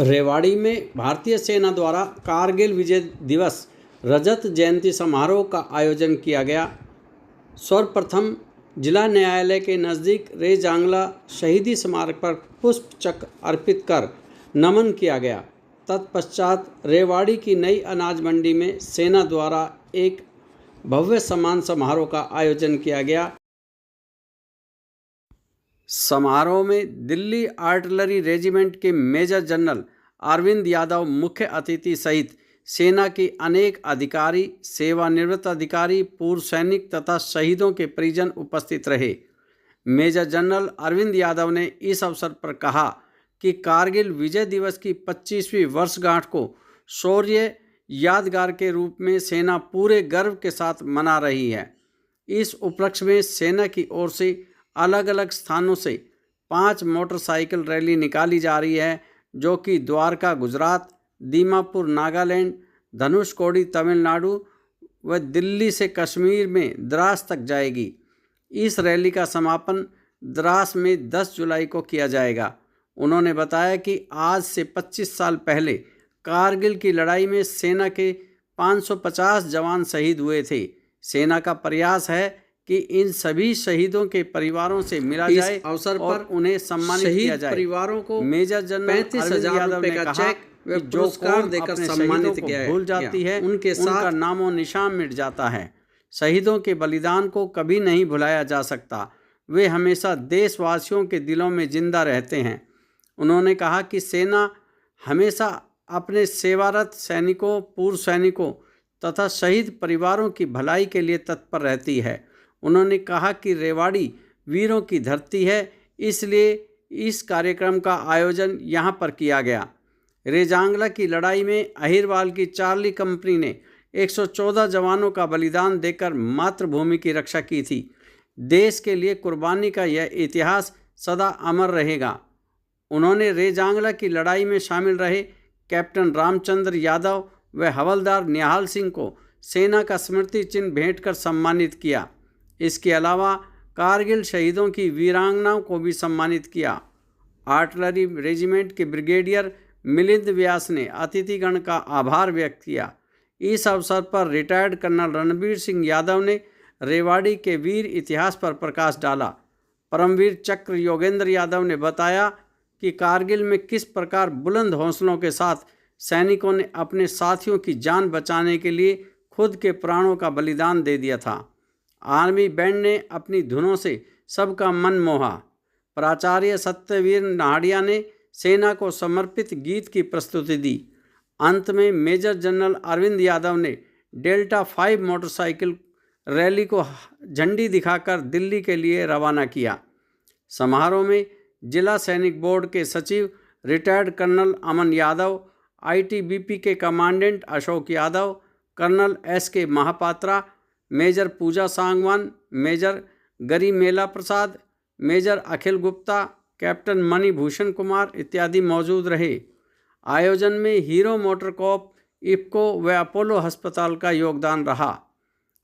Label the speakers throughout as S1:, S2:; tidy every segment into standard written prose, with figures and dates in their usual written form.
S1: रेवाड़ी में भारतीय सेना द्वारा कारगिल विजय दिवस रजत जयंती समारोह का आयोजन किया गया। सर्वप्रथम जिला न्यायालय के नज़दीक रेजांगला शहीदी स्मारक पर पुष्प चक्र अर्पित कर नमन किया गया। तत्पश्चात रेवाड़ी की नई अनाज मंडी में सेना द्वारा एक भव्य सम्मान समारोह का आयोजन किया गया। समारोह में दिल्ली आर्टिलरी रेजिमेंट के मेजर जनरल अरविंद यादव मुख्य अतिथि सहित सेना के अनेक अधिकारी, सेवानिवृत्त अधिकारी, पूर्व सैनिक तथा शहीदों के परिजन उपस्थित रहे। मेजर जनरल अरविंद यादव ने इस अवसर पर कहा कि कारगिल विजय दिवस की 25वीं वर्षगांठ को शौर्य यादगार के रूप में सेना पूरे गर्व के साथ मना रही है। इस उपलक्ष्य में सेना की ओर से अलग अलग स्थानों से 5 मोटरसाइकिल रैली निकाली जा रही है, जो कि द्वारका गुजरात, दीमापुर नागालैंड, धनुषकोडी तमिलनाडु व दिल्ली से कश्मीर में द्रास तक जाएगी। इस रैली का समापन द्रास में 10 जुलाई को किया जाएगा। उन्होंने बताया कि आज से 25 साल पहले कारगिल की लड़ाई में सेना के 550 जवान शहीद हुए थे। सेना का प्रयास है कि इन सभी शहीदों के परिवारों से मिला जाए। इस अवसर पर उन्हें सम्मानित किया जाए। परिवारों को मेजर जनरल 35,000 रुपये का चेक व पुरस्कार देकर सम्मानित किया। भूल जाती है उनके साथ उनका नामो निशान मिट जाता है। शहीदों के बलिदान को कभी नहीं भुलाया जा सकता। वे हमेशा देशवासियों के दिलों में जिंदा रहते हैं। उन्होंने कहा कि सेना हमेशा अपने सेवारत सैनिकों, पूर्व सैनिकों तथा शहीद परिवारों की भलाई के लिए तत्पर रहती है। उन्होंने कहा कि रेवाड़ी वीरों की धरती है, इसलिए इस कार्यक्रम का आयोजन यहाँ पर किया गया। रेजांगला की लड़ाई में अहिरवाल की चार्ली कंपनी ने 114 जवानों का बलिदान देकर मातृभूमि की रक्षा की थी। देश के लिए कुर्बानी का यह इतिहास सदा अमर रहेगा। उन्होंने रेजांगला की लड़ाई में शामिल रहे कैप्टन रामचंद्र यादव व हवलदार निहाल सिंह को सेना का स्मृति चिन्ह भेंट कर सम्मानित किया। इसके अलावा कारगिल शहीदों की वीरांगनाओं को भी सम्मानित किया। आर्टिलरी रेजिमेंट के ब्रिगेडियर मिलिंद व्यास ने अतिथिगण का आभार व्यक्त किया। इस अवसर पर रिटायर्ड कर्नल रणबीर सिंह यादव ने रेवाड़ी के वीर इतिहास पर प्रकाश डाला। परमवीर चक्र योगेंद्र यादव ने बताया कि कारगिल में किस प्रकार बुलंद हौसलों के साथ सैनिकों ने अपने साथियों की जान बचाने के लिए खुद के प्राणों का बलिदान दे दिया था। आर्मी बैंड ने अपनी धुनों से सबका मन मोहा। प्राचार्य सत्यवीर नाहड़िया ने सेना को समर्पित गीत की प्रस्तुति दी। अंत में मेजर जनरल अरविंद यादव ने डेल्टा 5 मोटरसाइकिल रैली को झंडी दिखाकर दिल्ली के लिए रवाना किया। समारोह में जिला सैनिक बोर्ड के सचिव retired colonel Aman Yadav, ITBP के commandant Ashok Yadav, colonel SK Mahapatra, major Pooja Sangwan, major Garimella Prasad, major Akhil Gupta, captain Manibhushan Kumar इत्यादि मौजूद रहे। आयोजन में हीरो मोटर कॉप, इफ्को व अपोलो अस्पताल का योगदान रहा।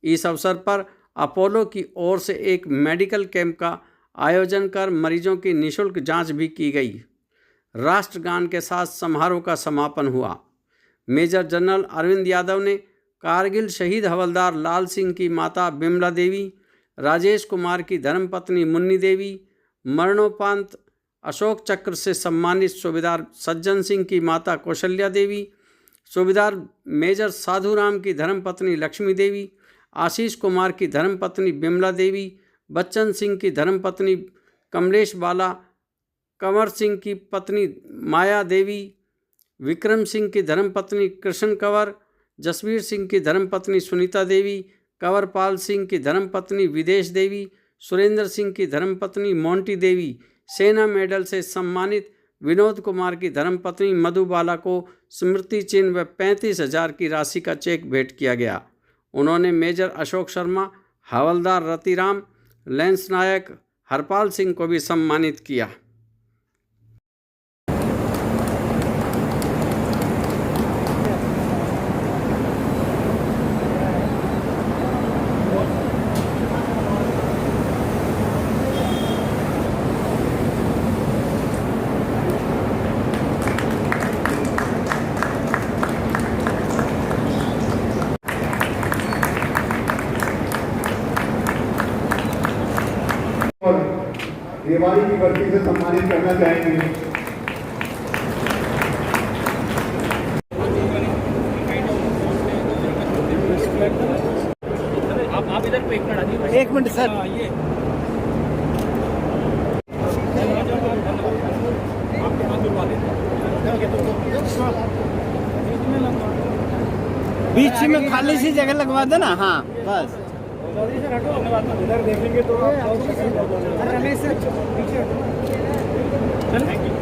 S1: इस अवसर पर अपोलो की ओर से एक मेडिकल कैंप का आयोजन कर मरीजों की निःशुल्क जांच भी की गई। राष्ट्रगान के साथ समारोह का समापन हुआ। मेजर जनरल अरविंद यादव ने कारगिल शहीद हवलदार लाल सिंह की माता बिमला देवी, राजेश कुमार की धर्मपत्नी मुन्नी देवी, मरणोपरांत अशोक चक्र से सम्मानित सूबेदार सज्जन सिंह की माता कौशल्या देवी, सूबेदार मेजर साधुराम की धर्मपत्नी लक्ष्मी देवी, आशीष कुमार की धर्मपत्नी बिमला देवी, बच्चन सिंह की धर्मपत्नी कमलेश बाला, कंवर सिंह की पत्नी माया देवी, विक्रम सिंह की धर्मपत्नी कृष्ण कंवर, जसवीर सिंह की धर्मपत्नी सुनीता देवी, कंवरपाल सिंह की धर्मपत्नी विदेश देवी, सुरेंद्र सिंह की धर्मपत्नी मोंटी देवी, सेना मेडल से सम्मानित विनोद कुमार की धर्मपत्नी मधुबाला को स्मृति चिन्ह व 35,000 की राशि का चेक भेंट किया गया। उन्होंने मेजर अशोक शर्मा, हवलदार रतिराम, लेंस नायक हरपाल सिंह को भी सम्मानित किया।
S2: दिवाली की बर्फी से सम्मानित करना चाहेंगे।
S3: आप इधर पे एक मिनट सर। ये बीच में खाली सी जगह लगवा देना। हाँ बस
S2: इधर देखेंगे तो
S3: रमेश सर पीछे थैंक यू।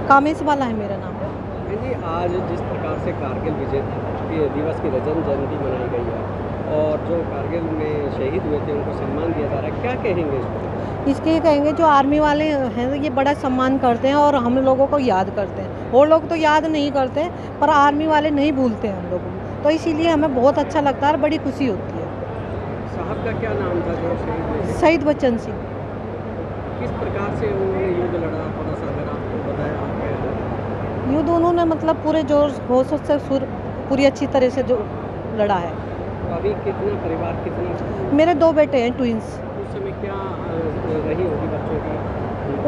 S4: कामेश वाला है मेरा नाम।
S1: जी, आज जिस प्रकार से कारगिल विजय दिवस की रजत जयंती मनाई गई है और जो कारगिल में शहीद हुए थे उनको सम्मान दिया जा रहा है, क्या कहेंगे इस पर?
S4: इसके कहेंगे जो आर्मी वाले हैं ये बड़ा सम्मान करते हैं और हम लोगों को याद करते हैं। वो लोग तो याद नहीं करते पर आर्मी वाले नहीं भूलते हैं हम लोगों को, तो इसीलिए हमें बहुत अच्छा लगता है और बड़ी खुशी होती है।
S1: साहब का क्या नाम था जो शहीद हुए?
S4: शहीद बच्चन सिंह।
S1: किस प्रकार से उन्होंने युद्ध लड़ा, थोड़ा सा अगर आपको बताया।
S4: युद्ध उन्होंने मतलब पूरे जोर होश से पूरी अच्छी तरह से जो लड़ा है।
S1: तो अभी कितना परिवार, कितना?
S4: मेरे 2 बेटे हैं ट्विंस।
S1: उस समय क्या रही होगी बच्चों की?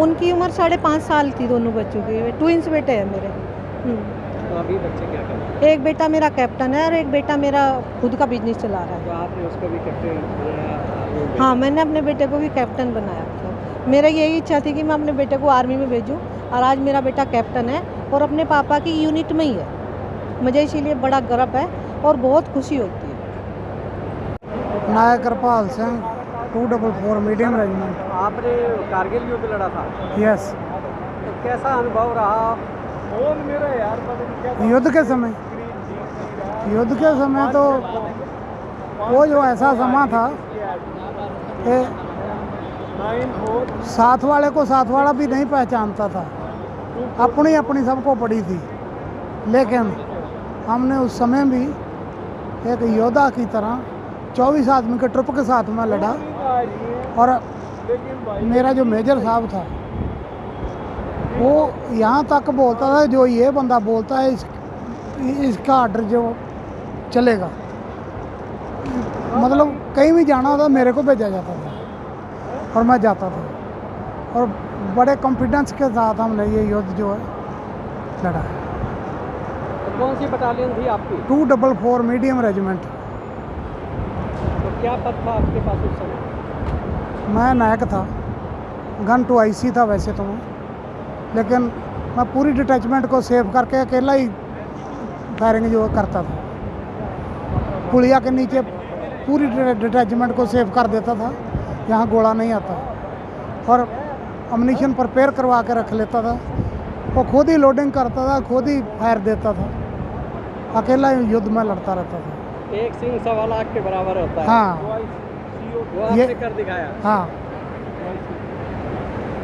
S4: उनकी उम्र 5.5 साल थी दोनों बच्चों की। ट्विंस बेटे हैं मेरे।
S1: तो अभी बच्चे क्या कर रहे हैं?
S4: एक बेटा मेरा कैप्टन है और एक बेटा मेरा खुद का बिजनेस चला रहा है।
S1: तो आपने उसको भी कैप्टन बनाया?
S4: हाँ, मैंने अपने बेटे को भी कैप्टन बनाया था। मेरा यही इच्छा थी कि मैं अपने बेटे को आर्मी में भेजूं और आज मेरा बेटा कैप्टन है और अपने पापा की यूनिट में ही है। मुझे इसीलिए बड़ा गर्व है और बहुत खुशी होती है।
S5: नायक कृपाल सिंह 244 मीडियम रेजिमेंट।
S1: आपने कारगिल युद्ध लड़ा था?
S5: यस।
S1: तो कैसा अनुभव रहा?
S5: युद्ध के समय तो वो जो ऐसा समा था कि साथ वाले को साथ वाला भी नहीं पहचानता था, अपनी अपनी सबको पड़ी थी। लेकिन हमने उस समय भी एक योद्धा की तरह 24 आदमी के ट्रुप के साथ में लड़ा और मेरा जो मेजर साहब था वो यहाँ तक बोलता था जो ये बंदा बोलता है इसका आर्डर जो चलेगा। मतलब कहीं भी जाना होता मेरे को भेजा जाता था और मैं जाता था और बड़े कॉन्फिडेंस के साथ हमने ये युद्ध जो है लड़ा है।
S1: तो कौन सी बटालियन थी आपकी?
S5: 244 मीडियम रेजिमेंट।
S1: तो क्या पद था आपके पास उस समय?
S5: मैं नायक था, गन टू आईसी था वैसे तो मैं, लेकिन मैं पूरी डिटैचमेंट को सेव करके अकेला ही फायरिंग जो करता था। पुलिया के नीचे पूरी डिटैचमेंट को सेव कर देता था, यहाँ गोला नहीं आता और अम्यूनिशन प्रिपेयर करवा के रख लेता था। वो खुद ही लोडिंग करता था, खुद ही फायर देता था, अकेला ही युद्ध में लड़ता रहता था।
S1: एक सिंह 1.25 लाख के बराबर होता है।
S5: हाँ,
S1: वो आपने कर दिखाया।
S5: हाँ।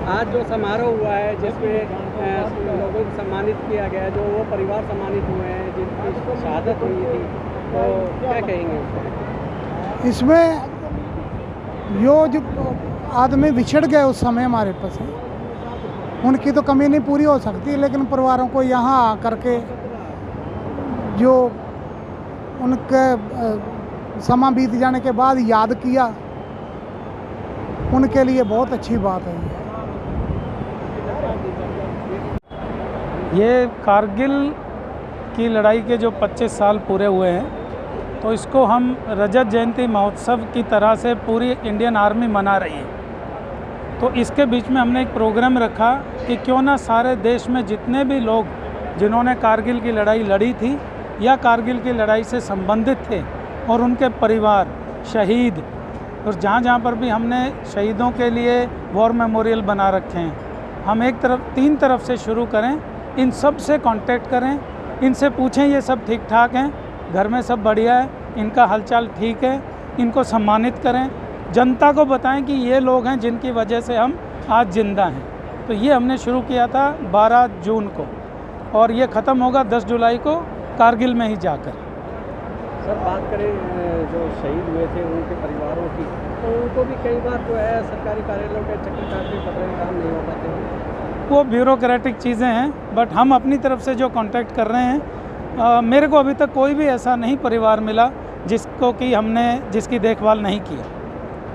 S1: आज जो समारोह हुआ है जिसमें लोगों को सम्मानित किया गया, जो वो परिवार सम्मानित हुए हैं जिनकी शहादत हुई थी, तो क्या कहेंगे उसमें?
S5: इसमें जो आदमी बिछड़ गए उस समय हमारे पास, उनकी तो कमी नहीं पूरी हो सकती, लेकिन परिवारों को यहाँ आकर के जो उनके समा बीत जाने के बाद याद किया, उनके लिए बहुत अच्छी बात है।
S6: ये कारगिल की लड़ाई के जो 25 साल पूरे हुए हैं, तो इसको हम रजत जयंती महोत्सव की तरह से पूरी इंडियन आर्मी मना रही है। तो इसके बीच में हमने एक प्रोग्राम रखा कि क्यों ना सारे देश में जितने भी लोग जिन्होंने कारगिल की लड़ाई लड़ी थी या कारगिल की लड़ाई से संबंधित थे और उनके परिवार, शहीद, और जहाँ पर भी हमने शहीदों के लिए वॉर मेमोरियल बना रखे हैं, हम एक तरफ 3 तरफ से शुरू करें, इन सब से कांटेक्ट करें, इनसे पूछें ये सब ठीक ठाक हैं, घर में सब बढ़िया है, इनका हालचाल ठीक है, इनको सम्मानित करें, जनता को बताएं कि ये लोग हैं जिनकी वजह से हम आज ज़िंदा हैं। तो ये हमने शुरू किया था 12 जून को और ये ख़त्म होगा 10 जुलाई को कारगिल में ही जाकर।
S1: सर, बात करें जो शहीद हुए थे उनके परिवारों की, तो उनको भी कई बार जो है सरकारी कार्यालयों के चक्कर काटने पड़ रहे हैं, काम नहीं हो पाते हैं।
S6: वो ब्यूरोक्रेटिक चीज़ें हैं, बट हम अपनी तरफ से जो कांटेक्ट कर रहे हैं, मेरे को अभी तक कोई भी ऐसा नहीं परिवार मिला जिसको कि हमने जिसकी देखभाल नहीं की।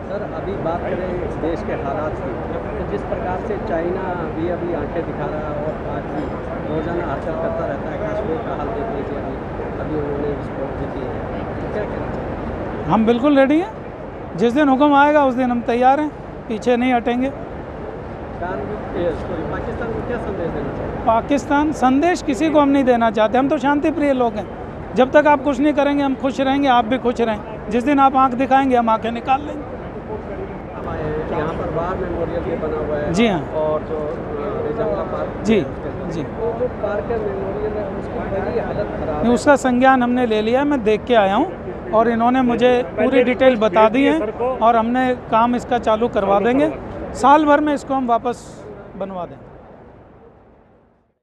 S1: सर, अभी बात करें इस देश के हालात की, तो जिस प्रकार से चाइना भी अभी आंखें दिखा रहा है और आज भी रोजाना हलचल करता रहता है, कश्मीर का हाल देख लीजिए, अभी उन्होंने विस्फोट भी किए हैं, तो क्या कहना चाहिए?
S6: हम बिल्कुल रेडी हैं, जिस दिन हुक्म आएगा उस दिन हम तैयार हैं, पीछे नहीं हटेंगे।
S1: पाकिस्तान को क्या संदेश देना चाहिए?
S6: पाकिस्तान संदेश किसी को हम नहीं देना चाहते, हम तो शांति प्रिय लोग हैं। जब तक आप कुछ नहीं करेंगे हम खुश रहेंगे, आप भी खुश रहें। जिस दिन आप आंख दिखाएंगे हम आंखें निकाल लेंगे।
S1: यहाँ पर वार मेमोरियल भी बना हुआ है।
S6: जी हाँ।
S1: और जो रेजंगला पार्क,
S6: जी जी,
S1: तो जो पार्क है मेमोरियल है उसकी बड़ी हालत खराब है।
S6: उसका संज्ञान हमने ले लिया है, मैं देख के आया हूँ और इन्होंने मुझे पूरी डिटेल बता दी है और हमने काम इसका चालू करवा देंगे। साल भर में इसको हम वापस बनवा दें।